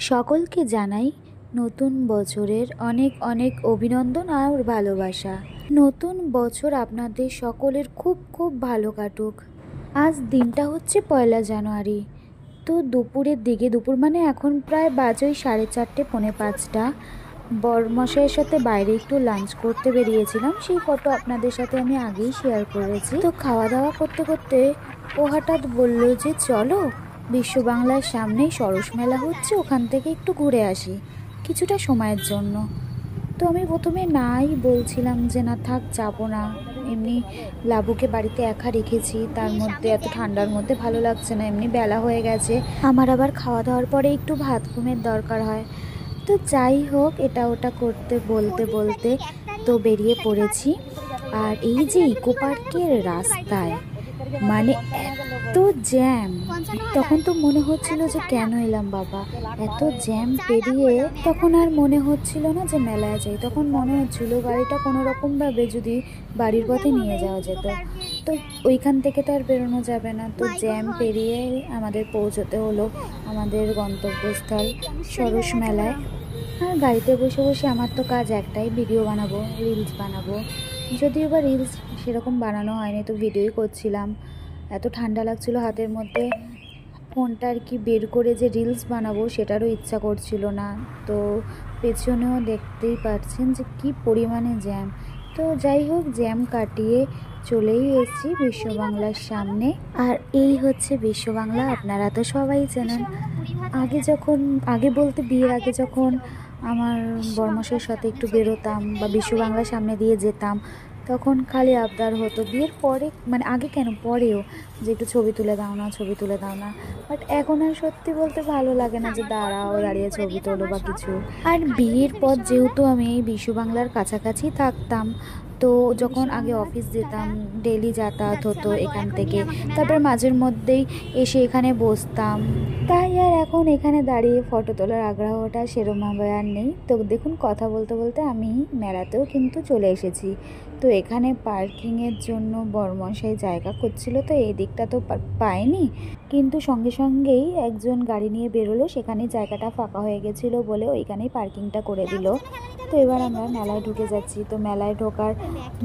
সকলকে জানাই নতুন বছরের অনেক অনেক অভিনন্দন আর ভালোবাসা। নতুন বছর আপনাদের সকলের খুব খুব ভালো কাটুক। আজ দিনটা হচ্ছে 1 জানুয়ারি। তো দুপুরের দিকে, দুপুর মানে এখন প্রায় বাজে ওই 4:30 4:45, বরমশাইয়ের সাথে বাইরে একটু লাঞ্চ করতে বেরিয়েছিলাম। সেই ফটো আপনাদের সাথে আমি আগেই শেয়ার করেছি। তো খাওয়া দাওয়া করতে করতে ও হঠাৎ বলল যে চলো, বিশ্ব বাংলার সামনেই সরস মেলা হচ্ছে, ওখান থেকে একটু ঘুরে আসি কিছুটা সময়ের জন্য। তো আমি প্রথমে নাই বলছিলাম যে না থাক, যাবো না, এমনি লাবুকে বাড়িতে একা রেখেছি, তার মধ্যে এত ঠান্ডার মধ্যে ভালো লাগছে না, এমনি বেলা হয়ে গেছে, আমার আবার খাওয়া দাওয়ার পরে একটু ভাত ঘুমের দরকার হয়। তো যাই হোক, এটা ওটা করতে বলতে বলতে তো বেরিয়ে পড়েছি। আর এই যে ইকো পার্কের রাস্তায় মানে এত জ্যাম, তখন তো মনে হচ্ছিল যে কেন এলাম বাবা, এত জ্যাম পেরিয়ে তখন আর মনে হচ্ছিল না যে মেলায় যাই, তখন মনে হচ্ছিল গাড়িটা কোনো রকম ভাবে যদি বাড়ির পথে নিয়ে যাওয়া যেত। তো ওইখান থেকে তো আর বেরোনো যাবে না, তো জ্যাম পেরিয়ে আমাদের পৌঁছতে হলো আমাদের গন্তব্যস্থল সরস মেলায়। আর গাড়িতে বসে বসে আমার তো কাজ একটাই, ভিডিও বানাবো, রিলস বানাবো। যদিও বা রিলস সেরকম বানানো হয়নি, তো ভিডিওই করছিলাম। এত ঠান্ডা লাগছিল হাতের মধ্যে, ফোনটা আর কি বের করে যে রিলস বানাবো সেটারও ইচ্ছা করছিল না। তো পেছনেও দেখতেই পাচ্ছেন যে কি পরিমাণে জ্যাম। তো যাই হোক, জ্যাম কাটিয়ে চলেই এসেছি বিশ্ব বাংলার সামনে। আর এই হচ্ছে বিশ্ব বাংলা, আপনারা তো সবাই চেনেন। আগে বলতে বিয়ের আগে যখন আমার বরমশের সাথে একটু বেরোতাম বা বিশ্ব বাংলার সামনে দিয়ে যেতাম, তখন খালি আবদার হতো, বিয়ের পরে মানে আগে কেন পরেও, যে একটু ছবি তুলে দাও না, ছবি তুলে দাও না। বাট এখন আর সত্যি বলতে ভালো লাগে না যে দাঁড়িয়ে ছবি তোলো বা কিছু। আর বিয়ের পর যেহেতু আমি এই বিশ্ব বাংলার কাছাকাছি থাকতাম, তো যখন আগে অফিস যেতাম ডেলি যাতায়াত হতো এখান থেকে, তারপর মাঝের মধ্যেই এসে এখানে বসতাম। তাই আর এখন এখানে দাঁড়িয়ে ফটো তোলার আগ্রহটা সেরকমভাবে আর নেই। তো দেখুন, কথা বলতে বলতে আমি মেলাতেও কিন্তু চলে এসেছি। তো এখানে পার্কিংয়ের জন্য বরমশাই জায়গা করছিল, তো এই দিকটা তো পায়নি, কিন্তু সঙ্গে সঙ্গেই একজন গাড়ি নিয়ে বেরোলো, সেখানে জায়গাটা ফাঁকা হয়ে গেছিলো বলে ওইখানেই পার্কিংটা করে দিল। তো এবার আমরা মেলায় ঢুকে যাচ্ছি। তো মেলায় ঢোকার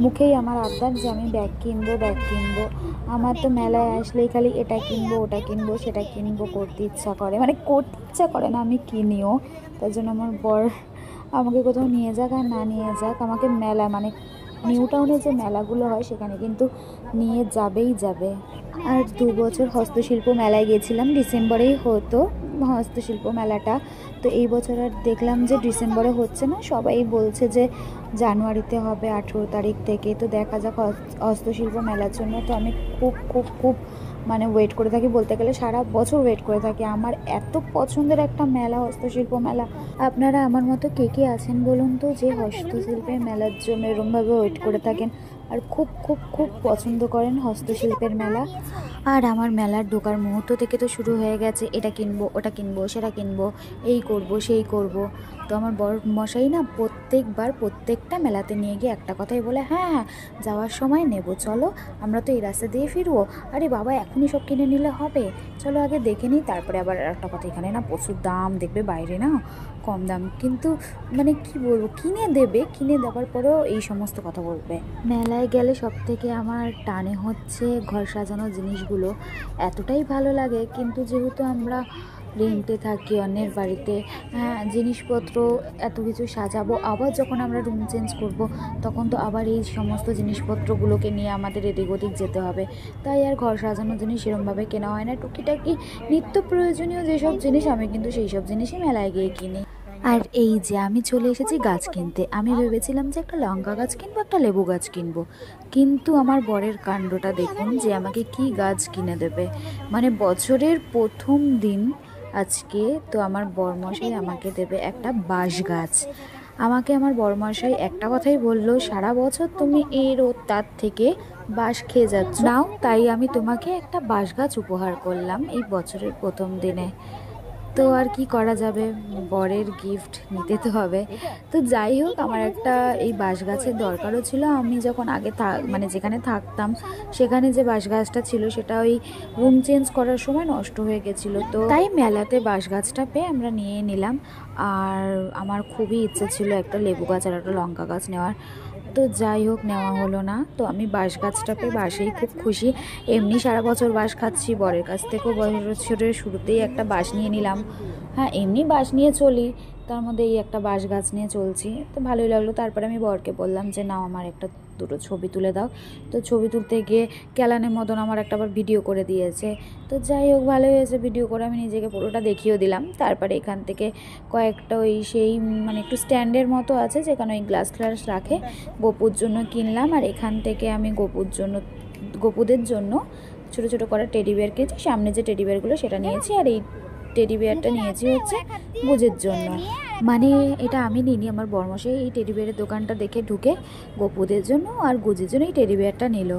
মুখেই আমার আবদার যে আমি ব্যাগ কিনবো, ব্যাগ কিনবো। আমার তো মেলায় আসলেই খালি এটা কিনবো, ওটা কিনবো, সেটা কিনবো করতে ইচ্ছা করে, মানে করতে ইচ্ছা করে না, আমি কিনিও। তার জন্য আমার বর আমাকে কোথাও নিয়ে যাক আর না নিয়ে যাক, আমাকে মেলা মানে নিউ টাউনে যে মেলাগুলো হয় সেখানে কিন্তু নিয়ে যাবেই যাবে। আর 2 বছর হস্তশিল্প মেলায় গেছিলাম, ডিসেম্বরেই হতো হস্তশিল্প মেলাটা। তো এই বছর আর দেখলাম যে ডিসেম্বরে হচ্ছে না, সবাই বলছে যে জানুয়ারিতে হবে 18 তারিখ থেকে। তো দেখা যাক, হস্তশিল্প মেলার জন্য তো আমি খুব খুব খুব মানে ওয়েট করে থাকি, বলতে গেলে সারা বছর ওয়েট করে থাকি। আমার এত পছন্দের একটা মেলা হস্তশিল্প মেলা। আপনারা আমার মতো কে কে আছেন বলুন তো, যে হস্তশিল্পের মেলার জন্য এরমভাবে ওয়েট করে থাকেন আর খুব খুব খুব পছন্দ করেন হস্তশিল্পের মেলা। আর আমার মেলার ঢোকার মুহূর্ত থেকে তো শুরু হয়ে গেছে, এটা কিনবো, ওটা কিনবো, সেটা কিনবো, এই করব সেই করব। তো আমার বর মশাই না প্রত্যেকবার প্রত্যেকটা মেলাতে নিয়ে গিয়ে একটা কথাই বলে, হ্যাঁ হ্যাঁ যাওয়ার সময় নেব, চলো আমরা তো এই রাস্তা দিয়ে ফিরবো। আরে বাবা, এখনই সব কিনে নিলে হবে, চলো আগে দেখে নিই। তারপরে আবার একটা কথা, এখানে না প্রচুর দাম, দেখবে বাইরে না কম দাম, কিন্তু মানে কি বলবো, কিনে দেবে, কিনে দেওয়ার পরেও এই সমস্ত কথা বলবে। মেলায় গেলে সব থেকে আমার টানে হচ্ছে ঘর সাজানোর জিনিসগুলো, এতটাই ভালো লাগে। কিন্তু যেহেতু আমরা রেন্টে থাকি অন্যের বাড়িতে, হ্যাঁ জিনিসপত্র এত কিছু সাজাবো, আবার যখন আমরা রুম চেঞ্জ করব তখন তো আবার এই সমস্ত জিনিসপত্রগুলোকে নিয়ে আমাদের এদিক ওদিক যেতে হবে। তাই আর ঘর সাজানোর জিনিস সেরকমভাবে কেনা হয় না। টুকিটাকি নিত্য প্রয়োজনীয় যেসব জিনিস, আমি কিন্তু সেই সব জিনিসই মেলায় গিয়ে কিনি। আর এই যে আমি চলে এসেছি গাছ কিনতে। আমি ভেবেছিলাম যে একটা লঙ্কা গাছ কিনবো, একটা লেবু গাছ কিনবো, কিন্তু আমার বরের কাণ্ডটা দেখুন যে আমাকে কি গাছ কিনে দেবে। মানে বছরের প্রথম দিন আজকে, তো আমার বরমশাই আমাকে দেবে একটা বাঁশ গাছ। আমাকে আমার বরমশাই একটা কথাই বললো, সারা বছর তুমি এর ও তার থেকে বাঁশ খেয়ে যাচ্ছ, নাও তাই আমি তোমাকে একটা বাঁশ গাছ উপহার করলাম এই বছরের প্রথম দিনে। তো আর কি করা যাবে, বরের গিফট নিতে তো হবে। তো যাই হোক, আমার একটা এই বাঁশ গাছের দরকারও ছিল। আমি যখন আগে মানে যেখানে থাকতাম সেখানে যে বাঁশ গাছটা ছিল সেটা ওই রুম চেঞ্জ করার সময় নষ্ট হয়ে গেছিলো, তো তাই মেলাতে বাঁশ গাছটা পেয়ে আমরা নিয়ে নিলাম। আর আমার খুবই ইচ্ছে ছিল একটা লেবু গাছ আর একটা লঙ্কা গাছ নেওয়ার, তো যাই হোক নেওয়া হলো না। তো আমি বাঁশ গাছটা পেয়ে বাঁশেই খুব খুশি। এমনি সারা বছর বাঁশ খাচ্ছি, বরের কাছ থেকেও বছরের শুরুতেই একটা বাঁশ নিয়ে নিলাম। হ্যাঁ, এমনি বাঁশ নিয়ে চলি, তার মধ্যে এই একটা বাঁশ গাছ নিয়ে চলছি, তো ভালোই লাগলো। তারপরে আমি বরকে বললাম যে নাও আমার একটা দুটো ছবি তুলে দাও। তো ছবি তুলতে গিয়ে ক্যালানের মতন আমার একটা আবার ভিডিও করে দিয়েছে। তো যাই হোক, ভালোই হয়েছে, ভিডিও করে আমি নিজেকে পুরোটা দেখিয়েও দিলাম। তারপরে এখান থেকে কয়েকটা ওই সেই মানে একটু স্ট্যান্ডের মতো আছে যেখানে ওই গ্লাস ফ্লাস রাখে, গপুর জন্য কিনলাম। আর এখান থেকে আমি গপুদের জন্য ছোটো ছোটো করা টেডি বিয়ার কিনেছি। সামনে যে টেডি বিয়ারগুলো সেটা নিয়েছি, আর এই টেডি বিয়ারটা নিয়েছি হচ্ছে গুজের জন্য। মানে এটা আমি নিইনি, আমার বরমশাই এই টেডি বিয়ারের দোকানটা দেখে ঢুকে গপুদের জন্য আর গুজের জন্য এই টেডি বিয়ারটা নিল।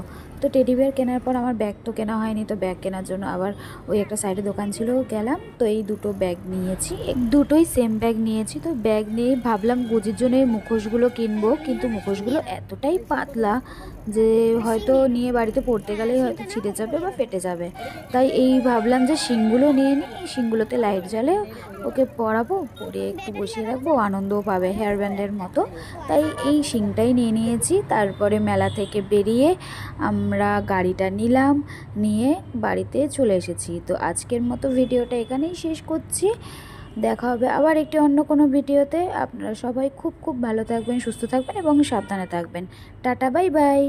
তো টেডি বিয়ার কেনার পর আমার ব্যাগ তো কেনা হয়নি, তো ব্যাগ কেনার জন্য আবার ওই একটা সাইডে দোকান ছিল গেলাম। তো এই দুটো ব্যাগ নিয়েছি, দুটোই সেম ব্যাগ নিয়েছি। তো ব্যাগ নিয়ে ভাবলাম গুজির জন্য এই মুখোশগুলো কিনবো, কিন্তু মুখোশগুলো এতটাই পাতলা যে হয়তো নিয়ে বাড়িতে পড়তে গেলেই হয়তো ছিঁড়ে যাবে বা ফেটে যাবে। তাই এই ভাবলাম যে শিংগুলো নিয়ে নিই, শিংগুলোতে লাইট জ্বলে ওকে পরাবো, পরে একটু বসিয়ে রাখবো, আনন্দও পাবে হেয়ার ব্যান্ডের মতো। তাই এই শিংটাই নিয়ে নিয়েছি। তারপরে মেলা থেকে বেরিয়ে আমরা গাড়িটা নিলাম, নিয়ে বাড়িতে চলে এসেছি। তো আজকের মতো ভিডিওটা এখানেই শেষ করছি। দেখা হবে আবার একটি অন্য কোনো ভিডিওতে। আপনারা সবাই খুব খুব ভালো থাকবেন, সুস্থ থাকবেন এবং সাবধানে থাকবেন। Tata, bye bye.